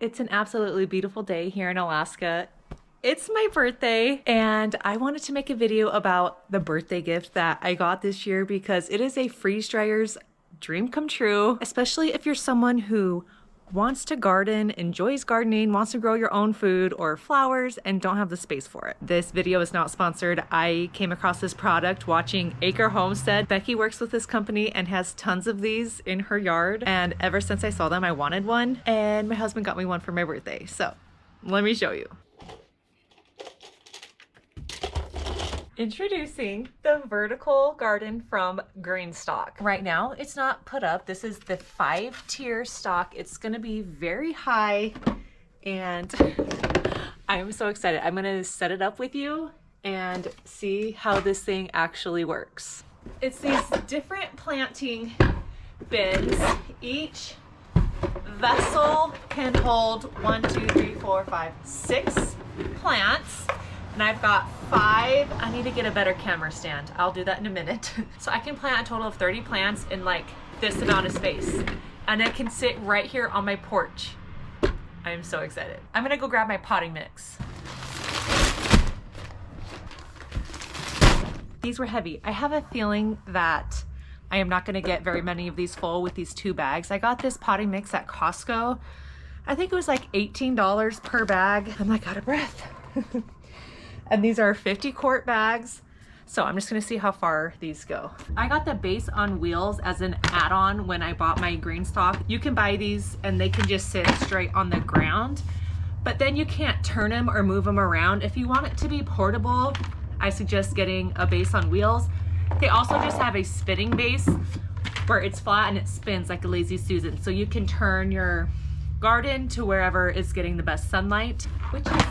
It's an absolutely beautiful day here in Alaska. It's my birthday and I wanted to make a video about the birthday gift that I got this year because it is a freeze dryer's dream come true, especially if you're someone who wants to garden, enjoys gardening, wants to grow your own food or flowers and don't have the space for it. This video is not sponsored. I came across this product watching Acre Homestead. Becky works with this company and has tons of these in her yard. And ever since I saw them, I wanted one. And my husband got me one for my birthday. So let me show you. Introducing the Vertical Garden from Green Stalk. Right now, it's not put up. This is the 5-tier stock. It's gonna be very high and I'm so excited. I'm gonna set it up with you and see how this thing actually works. It's these different planting bins. Each vessel can hold 6 plants. And I've got 5. I need to get a better camera stand. I'll do that in a minute. So I can plant a total of 30 plants in like this amount of space. And it can sit right here on my porch. I am so excited. I'm gonna go grab my potting mix. These were heavy. I have a feeling that I am not gonna get very many of these full with these 2 bags. I got this potting mix at Costco. I think it was like $18 per bag. I'm like out of breath. And these are 50-quart bags. So I'm just gonna see how far these go. I got the base on wheels as an add-on when I bought my Green Stalk. You can buy these and they can just sit straight on the ground, but then you can't turn them or move them around. If you want it to be portable, I suggest getting a base on wheels. They also just have a spinning base where it's flat and it spins like a Lazy Susan. So you can turn your garden to wherever is getting the best sunlight, which is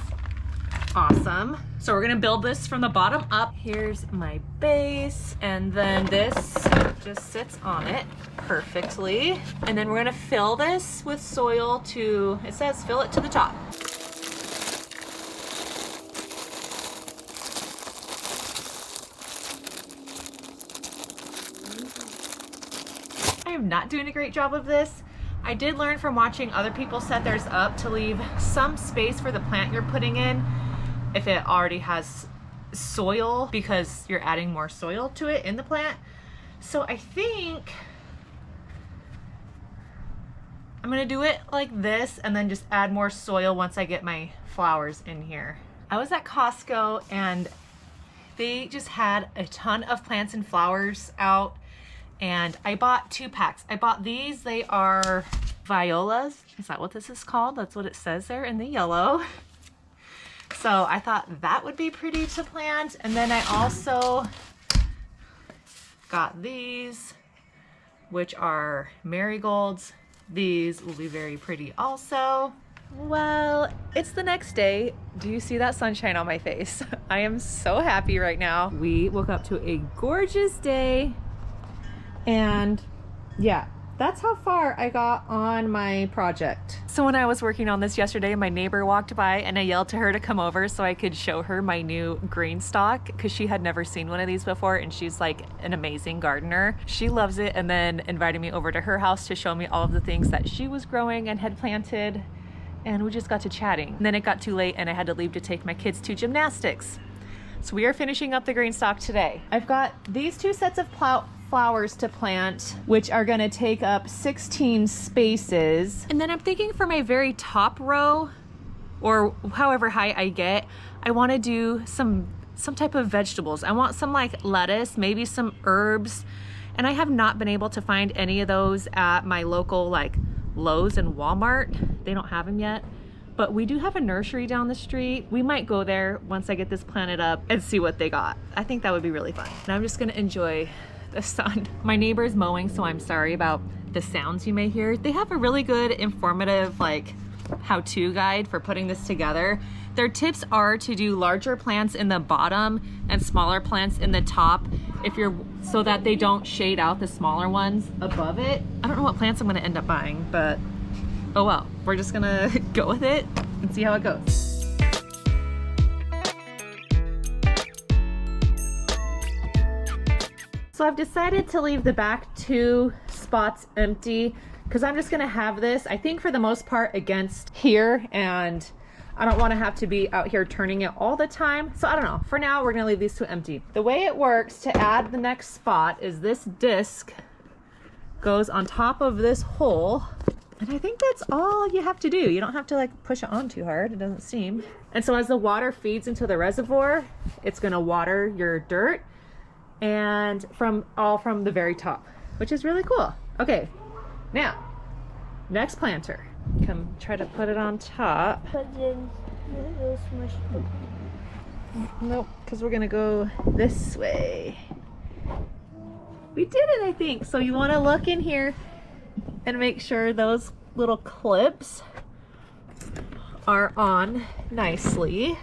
awesome. So we're gonna build this from the bottom up. Here's my base, and then this just sits on it perfectly. And then we're gonna fill this with soil to, it says fill it to the top. I am not doing a great job of this. I did learn from watching other people set theirs up to leave some space for the plant you're putting in if it already has soil, because you're adding more soil to it in the plant. So I think I'm gonna do it like this and then just add more soil once I get my flowers in here. I was at Costco and they just had a ton of plants and flowers out, and I bought 2 packs. I bought these, they are violas. Is that what this is called? That's what it says there in the yellow. So I thought that would be pretty to plant. And then I also got these, which are marigolds. These will be very pretty also. Well, it's the next day. Do you see that sunshine on my face? I am so happy right now. We woke up to a gorgeous day. And yeah, that's how far I got on my project. So when I was working on this yesterday, my neighbor walked by and I yelled to her to come over so I could show her my new Green Stalk, because she had never seen one of these before and she's like an amazing gardener. She loves it, and then invited me over to her house to show me all of the things that she was growing and had planted, and we just got to chatting. And then it got too late and I had to leave to take my kids to gymnastics. So we are finishing up the Green Stalk today. I've got these 2 sets of flowers to plant, which are gonna take up 16 spaces. And then I'm thinking for my very top row, or however high I get, I wanna do some type of vegetables. I want some like lettuce, maybe some herbs. And I have not been able to find any of those at my local like Lowe's and Walmart. They don't have them yet. But we do have a nursery down the street. We might go there once I get this planted up and see what they got. I think that would be really fun. And I'm just gonna enjoy the sun. My neighbor is mowing, so I'm sorry about the sounds you may hear. They have a really good informative like how-to guide for putting this together. Their tips are to do larger plants in the bottom and smaller plants in the top, so that they don't shade out the smaller ones above it. I don't know what plants I'm gonna end up buying, but oh well, we're just gonna go with it and see how it goes. So I've decided to leave the back 2 spots empty because I'm just gonna have this, I think for the most part, against here, and I don't want to have to be out here turning it all the time. So I don't know, for now we're gonna leave these two empty. The way it works to add the next spot is this disc goes on top of this hole, and I think that's all you have to do. You don't have to like push it on too hard, it doesn't seem. And so as the water feeds into the reservoir, it's gonna water your dirt, and from the very top, which is really cool. Okay, now next planter. Come try to put it on top. But then it'll smush. Nope, because we're gonna go this way. We did it, I think. So you want to look in here and make sure those little clips are on nicely.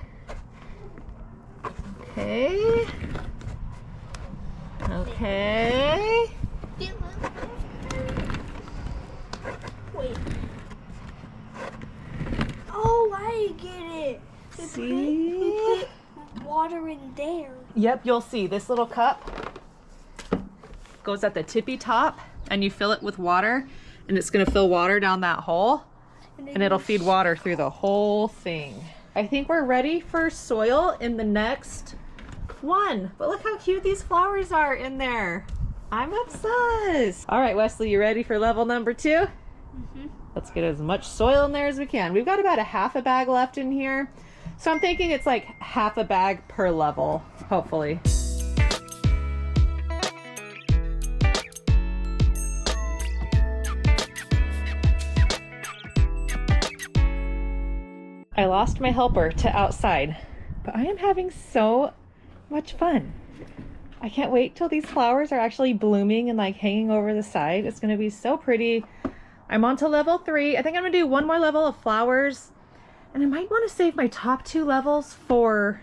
Okay. Okay. Wait. Oh, I get it. See? Put water in there. Yep, you'll see this little cup goes at the tippy top, and you fill it with water, and it's gonna fill water down that hole, and it'll feed water through the whole thing. I think we're ready for soil in the next one. But look how cute these flowers are in there. I'm obsessed. All right, Wesley, you ready for level number 2? Mm-hmm. Let's get as much soil in there as we can. We've got about a half a bag left in here, so I'm thinking it's like half a bag per level, hopefully. I lost my helper to outside, but I am having so much fun. I can't wait till these flowers are actually blooming and like hanging over the side. It's gonna be so pretty. I'm on to level 3. I think I'm gonna do one more level of flowers, and I might want to save my top 2 levels for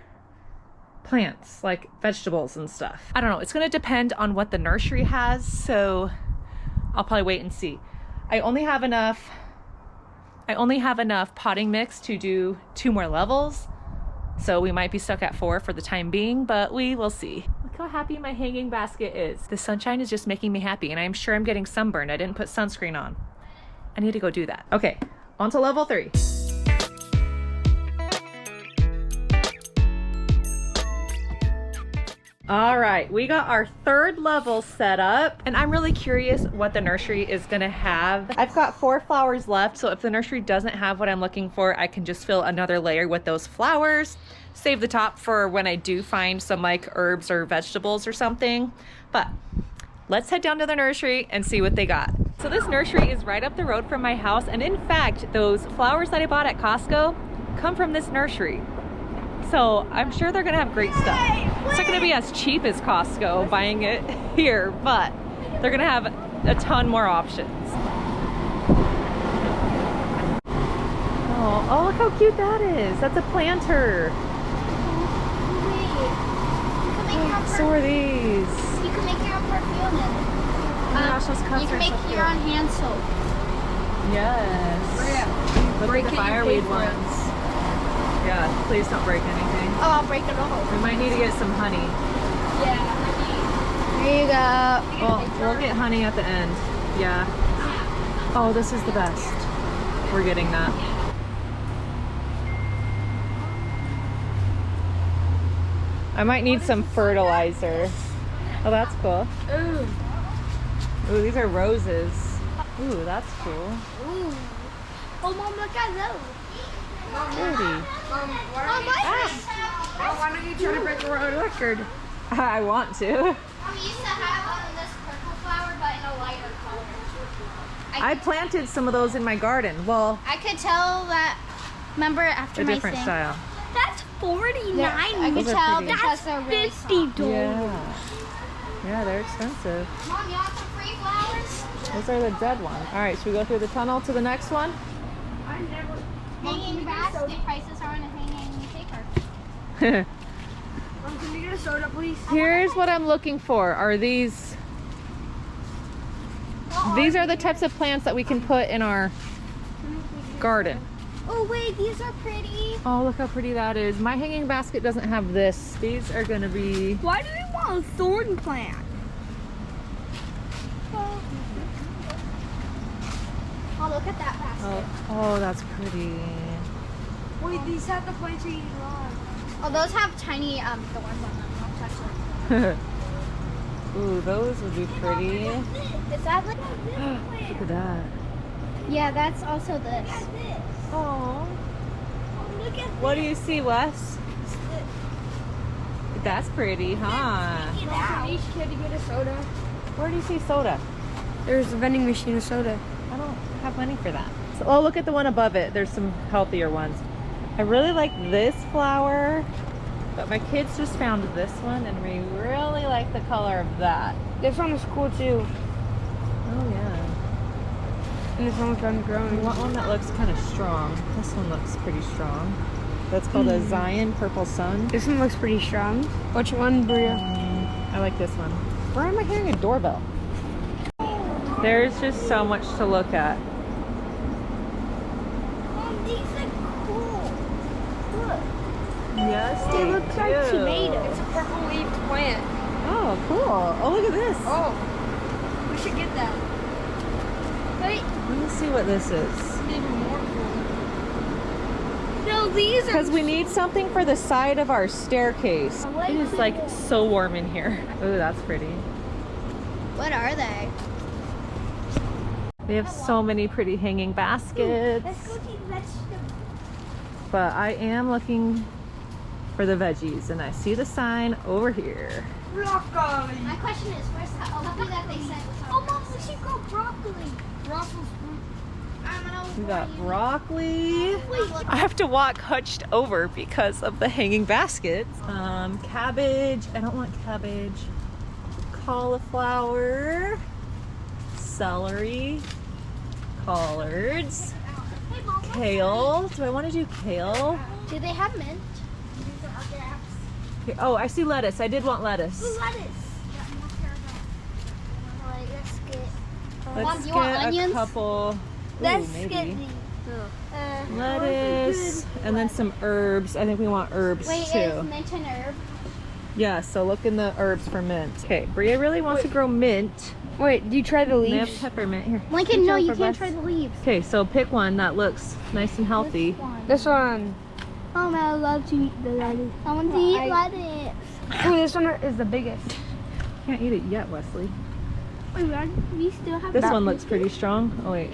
plants, like vegetables and stuff. I don't know, it's gonna depend on what the nursery has, so I'll probably wait and see. I only have enough potting mix to do 2 more levels, so we might be stuck at 4 for the time being, but we will see. Look how happy my hanging basket is. The sunshine is just making me happy, and I'm sure I'm getting sunburned. I didn't put sunscreen on. I need to go do that. Okay, on to level 3. All right, we got our 3rd level set up, and I'm really curious what the nursery is gonna have. I've got 4 flowers left, so if the nursery doesn't have what I'm looking for, I can just fill another layer with those flowers, save the top for when I do find some like herbs or vegetables or something. But let's head down to the nursery and see what they got. So this nursery is right up the road from my house, and in fact, those flowers that I bought at Costco come from this nursery. So I'm sure they're gonna have great stuff. It's not gonna be as cheap as Costco buying it here, but they're gonna have a ton more options. Oh, look how cute that is. That's a planter. So are these. You can make your own perfume. Oh my gosh, those cups You can are make so your cute. own hand soap. Yes. Look at the fireweed ones. Yeah, please don't break anything. Oh, I'll break it all. We might need to get some honey. Yeah. There you go. Well, we'll get honey at the end. Yeah. Oh, this is the best. We're getting that. I might need some fertilizer. Oh, that's cool. Ooh. Ooh, these are roses. Ooh, that's cool. Ooh. Oh, Mom, look at those. Pretty. Mom, Why don't you try to break a world record? I want to. We used to have this purple flower, but in a lighter color. I planted some of those in my garden. Well, I could tell that. Remember after a my different thing? style. That's $49. I Those could are tell pretty. because they're really $50. Yeah. Yeah, they're expensive. Mom, you want some free flowers? Those are the dead ones. All right, should we go through the tunnel to the next one? Hanging basket prices are on a hanging paper. Mom, can you get a soda, please? Here's what I'm looking for. Are these? These are the types of plants that we can put in our garden. Oh wait, these are pretty. Oh, look how pretty that is. My hanging basket doesn't have this. These are gonna be... Why do we want a thorn plant? look at that basket. Oh, that's pretty. Wait, these have the plants you want. Oh, those have tiny thorns on them. Don't touch them. Ooh, those would be pretty. Is that like Look at that. Yeah, that's also this. Oh. Look at What do you see, Wes? That's pretty, huh? each kid to get a soda. Where do you see soda? There's a vending machine of soda. I don't have money for that. So, oh, look at the one above it. There's some healthier ones. I really like this flower, but my kids just found this one and we really like the color of that. This one is cool too. Oh yeah. And this one's done We growing. want one that looks kind of strong. This one looks pretty strong. That's called a Zion Purple Sun. This one looks pretty strong. Which one, Bria? I like this one. Where am I hearing a doorbell? There's just so much to look at. These are cool. Look. Yes, They look like do. tomatoes. It's a purple leafed plant. Oh, cool. Oh, look at this. Oh, we should get that. Wait, Let me see what this is. maybe more cool. No, these are. Because we need something for the side of our staircase. It is like so warm in here. Oh, that's pretty. What are they? We have so many pretty hanging baskets. Let's go see vegetables. But I am looking for the veggies and I see the sign over here. Broccoli. My question is, where's the puppy that they sent? Oh, Mom, we should grow broccoli. Brussels sprouts. We got broccoli. Wait. I have to walk hunched over because of the hanging baskets. Cabbage. I don't want cabbage. Cauliflower. Celery. Collards. Hey, Mom. Kale. Do I want to do kale? Do they have mint? These are gaps. Okay. Oh, I see lettuce. I did want lettuce. Lettuce. Alright, let's get. Let's Mom, do you want get a onions? couple. Let's maybe. get these. Lettuce and then some herbs. I think we want herbs Wait, too. is mint an herb? Yeah, so look in the herbs for mint. Okay, Bria really wants to grow mint. Wait, do you try the They have peppermint here. Lincoln, no, you can't try the leaves. Okay, so pick one that looks nice and healthy. This one. Oh, man, I love to eat the lettuce. I want to eat lettuce. Oh, this one is the biggest. Can't eat it yet, Wesley. Wait, we still have This that one looks pretty strong. Oh wait.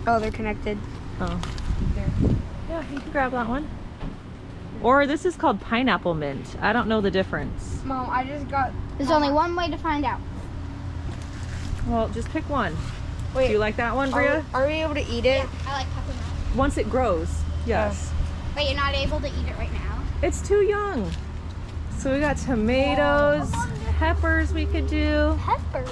Oh, they're connected. Oh. Yeah, you can grab that one. Or this is called pineapple mint. I don't know the difference. Mom, I just got. There's only one way to find out. Well, just pick one. Wait, Do you like that one, Bria? Are we able to eat it? I like peppermint. Once it grows, yes. Wait, you're not able to eat it right now? It's too young. So we got tomatoes, peppers we could do. Peppers.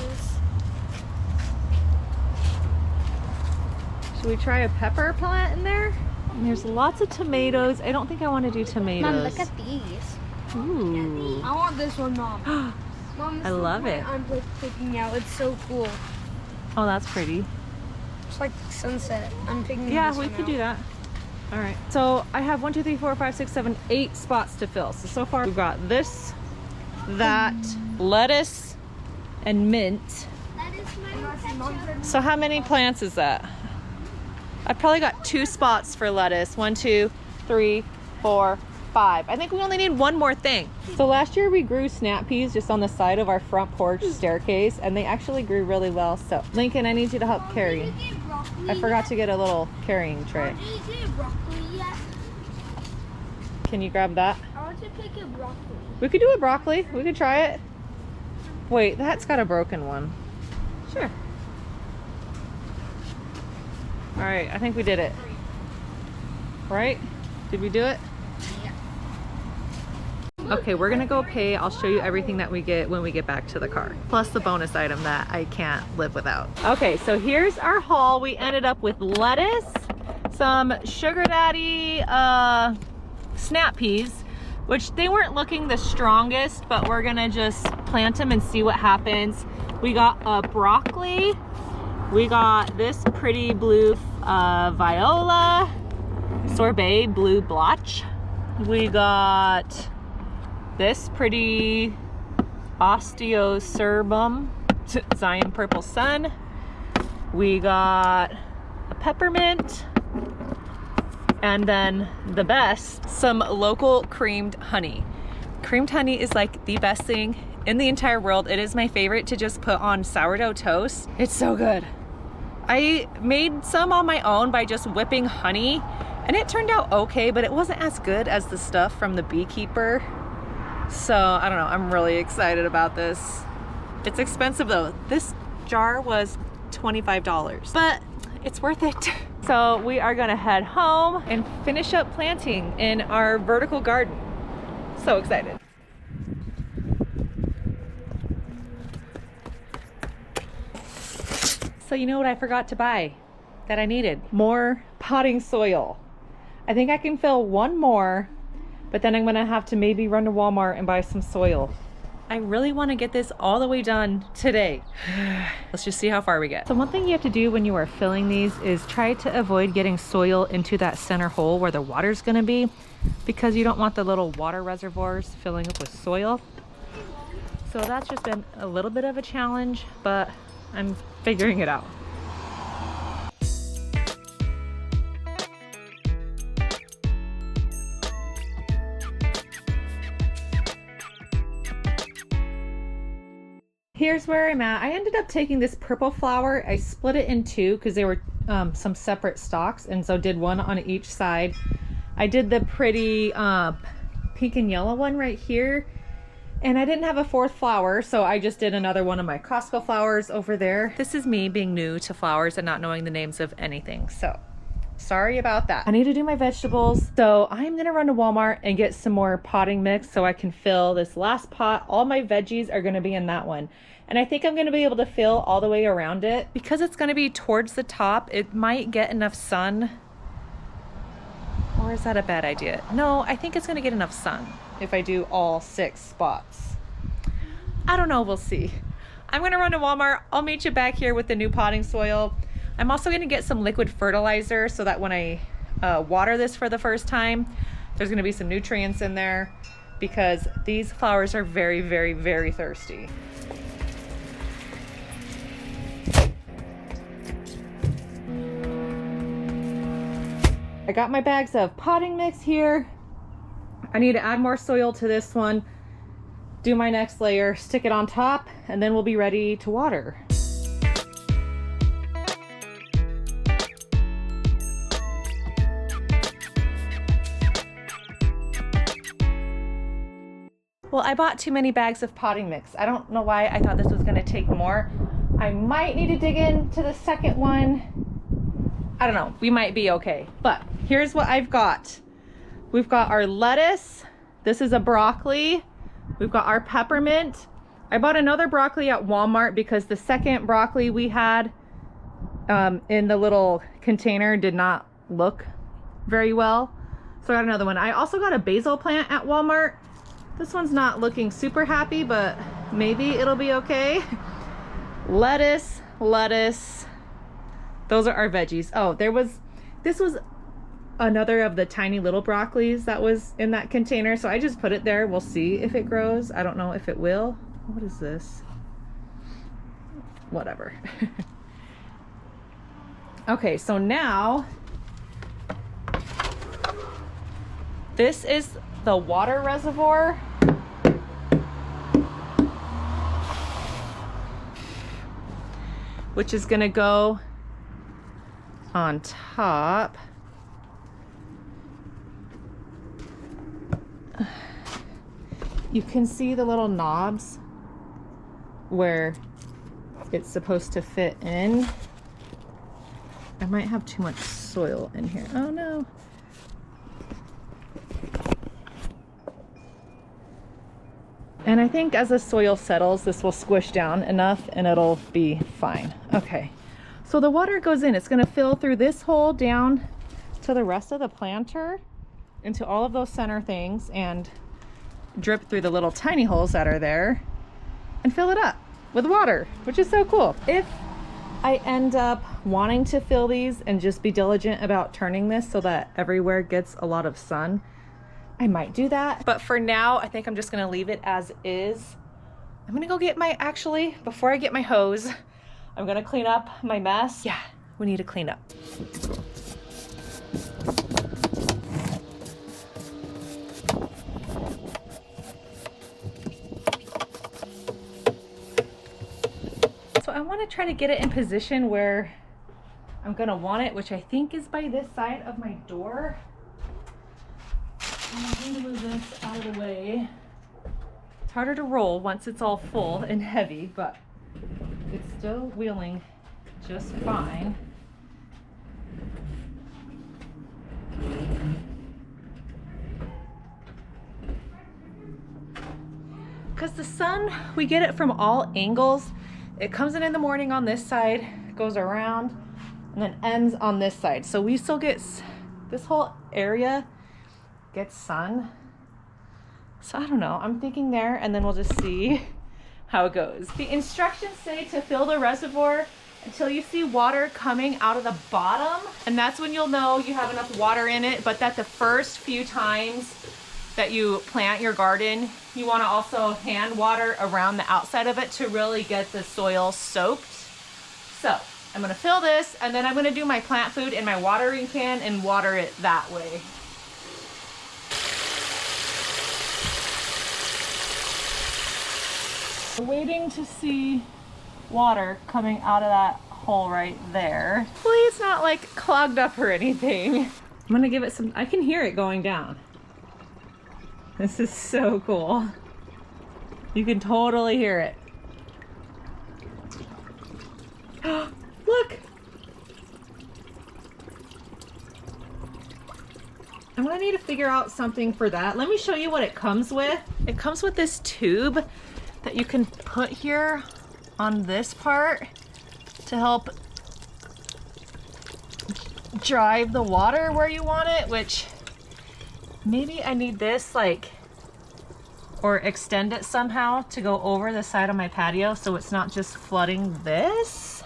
Should we try a pepper plant in there? And there's lots of tomatoes. I don't think I want to do tomatoes. Mom, look at these. Ooh. I want this one, Mom. Mom, this I is the love plant it. I'm picking out. It's so cool. Oh, that's pretty. It's like sunset. I'm picking Yeah, this we one could out. do that. All right. So I have 1, 2, 3, 4, 5, 6, 7, 8 spots to fill. So far we've got this, that, lettuce, and mint. That is my So how many plants is that? I've probably got 2 spots for lettuce. 1, 2, 3, 4, 5. I think we only need one more thing. So last year we grew snap peas just on the side of our front porch staircase, and they actually grew really well. So Lincoln, I need you to help carry. I forgot to get a little carrying tray. Did you get broccoli yet? Can you grab that? I want to pick a broccoli. We could do a broccoli. We could try it. Wait, that's got a broken one. Sure. All right, I think we did it. Right? Did we do it? Okay, we're gonna go pay. I'll show you everything that we get when we get back to the car. Plus the bonus item that I can't live without. Okay, so here's our haul. We ended up with lettuce, some Sugar Daddy snap peas, which they weren't looking the strongest, but we're gonna just plant them and see what happens. We got a broccoli. We got this pretty blue viola, sorbet blue blotch. We got this pretty osteocerbum Zion Purple Sun. We got a peppermint. And then the best, some local creamed honey. Creamed honey is like the best thing in the entire world. It is my favorite to just put on sourdough toast. It's so good. I made some on my own by just whipping honey, and it turned out okay, but it wasn't as good as the stuff from the beekeeper. So I don't know, I'm really excited about this. It's expensive though. This jar was $25, but it's worth it. So we are gonna head home and finish up planting in our vertical garden. So excited. So you know what I forgot to buy that I needed? More potting soil. I think I can fill one more, but then I'm gonna have to maybe run to Walmart and buy some soil. I really want to get this all the way done today. Let's just see how far we get. So one thing you have to do when you are filling these is try to avoid getting soil into that center hole where the water's gonna be, because you don't want the little water reservoirs filling up with soil. So that's just been a little bit of a challenge, but I'm figuring it out. Here's where I'm at. I ended up taking this purple flower. I split it in two because they were some separate stalks, and so did one on each side. I did the pretty pink and yellow one right here, and I didn't have a fourth flower, so I just did another one of my Costco flowers over there. This is me being new to flowers and not knowing the names of anything, so sorry about that. I need to do my vegetables, so I'm gonna run to Walmart and get some more potting mix so I can fill this last pot. All my veggies are gonna be in that one. And I think I'm gonna be able to fill all the way around it. Because it's gonna be towards the top, it might get enough sun. Or is that a bad idea? No, I think it's gonna get enough sun if I do all 6 spots. I don't know, we'll see. I'm gonna run to Walmart. I'll meet you back here with the new potting soil. I'm also gonna get some liquid fertilizer so that when I water this for the first time, there's gonna be some nutrients in there, because these flowers are very, very, very thirsty. I got my bags of potting mix here. I need to add more soil to this one, do my next layer, stick it on top, and then we'll be ready to water. Well, I bought too many bags of potting mix. I don't know why I thought this was gonna take more. I might need to dig into the second one. I don't know, we might be okay. But here's what I've got. We've got our lettuce. This is a broccoli. We've got our peppermint. I bought another broccoli at Walmart because the second broccoli we had in the little container did not look very well. So I got another one. I also got a basil plant at Walmart. This one's not looking super happy, but maybe it'll be okay. Lettuce, lettuce. Those are our veggies. Oh, this was another of the tiny little broccolis that was in that container. So I just put it there. We'll see if it grows. I don't know if it will. What is this? Whatever. Okay, so now this is the water reservoir. Which is gonna go on top. You can see the little knobs where it's supposed to fit in. I might have too much soil in here. Oh no. And I think as the soil settles, this will squish down enough and it'll be fine. Okay, so the water goes in. It's gonna fill through this hole down to the rest of the planter, into all of those center things, and drip through the little tiny holes that are there and fill it up with water, which is so cool. If I end up wanting to fill these and just be diligent about turning this so that everywhere gets a lot of sun, I might do that. But for now, I think I'm just gonna leave it as is. I'm gonna go get my, actually, before I get my hose, I'm gonna clean up my mess. Yeah, we need to clean up. So I want to try to get it in position where I'm gonna want it, which I think is by this side of my door. I'm going to move this out of the way. It's harder to roll once it's all full and heavy, but it's still wheeling just fine. Because the sun, we get it from all angles. It comes in the morning on this side, goes around, and then ends on this side. So we still get, this whole area gets sun. So I don't know, I'm thinking there, and then we'll just see how it goes. The instructions say to fill the reservoir until you see water coming out of the bottom, and that's when you'll know you have enough water in it, but that the first few times that you plant your garden, you want to also hand water around the outside of it to really get the soil soaked. So I'm going to fill this, and then I'm going to do my plant food in my watering can and water it that way. We're waiting to see water coming out of that hole right there. Hopefully it's not like clogged up or anything. I'm going to give it some, I can hear it going down. This is so cool. You can totally hear it. Look! I'm gonna need to figure out something for that. Let me show you what it comes with. It comes with this tube that you can put here on this part to help drive the water where you want it, which maybe I need this, like, or extend it somehow to go over the side of my patio so it's not just flooding this.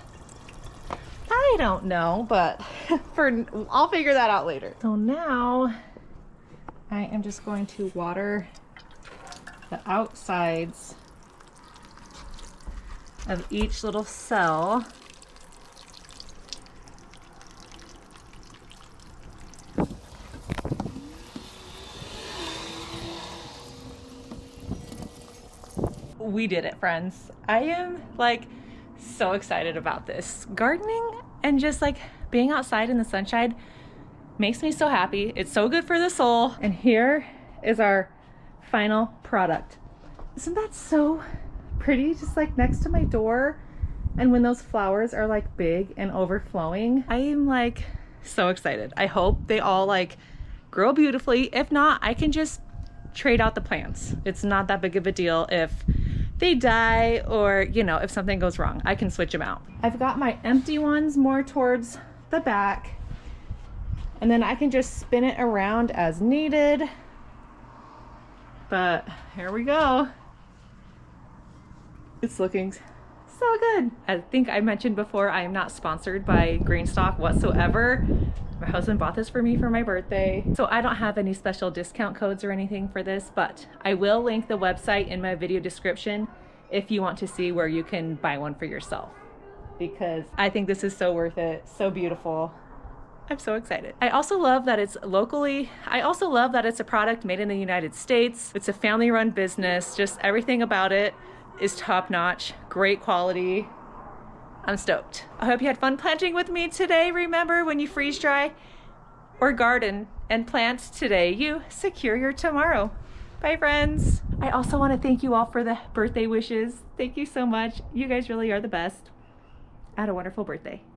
I don't know, but I'll figure that out later. So now I am just going to water the outsides of each little cell. We did it, friends. I am like so excited about this. Gardening and just like being outside in the sunshine makes me so happy. It's so good for the soul. And here is our final product. Isn't that so pretty? Just like next to my door. And when those flowers are like big and overflowing, I am like so excited. I hope they all like grow beautifully. If not, I can just trade out the plants. It's not that big of a deal if they die or, you know, if something goes wrong, I can switch them out. I've got my empty ones more towards the back, and then I can just spin it around as needed. But here we go. It's looking so good. I think I mentioned before, I am not sponsored by Green Stalk whatsoever. My husband bought this for me for my birthday, so I don't have any special discount codes or anything for this, but I will link the website in my video description if you want to see where you can buy one for yourself, because I think this is so worth it. So beautiful. I'm so excited. I also love that it's locally. I also love that it's a product made in the United States. It's a family-run business. Just everything about it is top-notch, great quality. I'm stoked. I hope you had fun planting with me today. Remember, when you freeze dry or garden and plant today, you secure your tomorrow. Bye, friends. I also want to thank you all for the birthday wishes. Thank you so much. You guys really are the best. I had a wonderful birthday.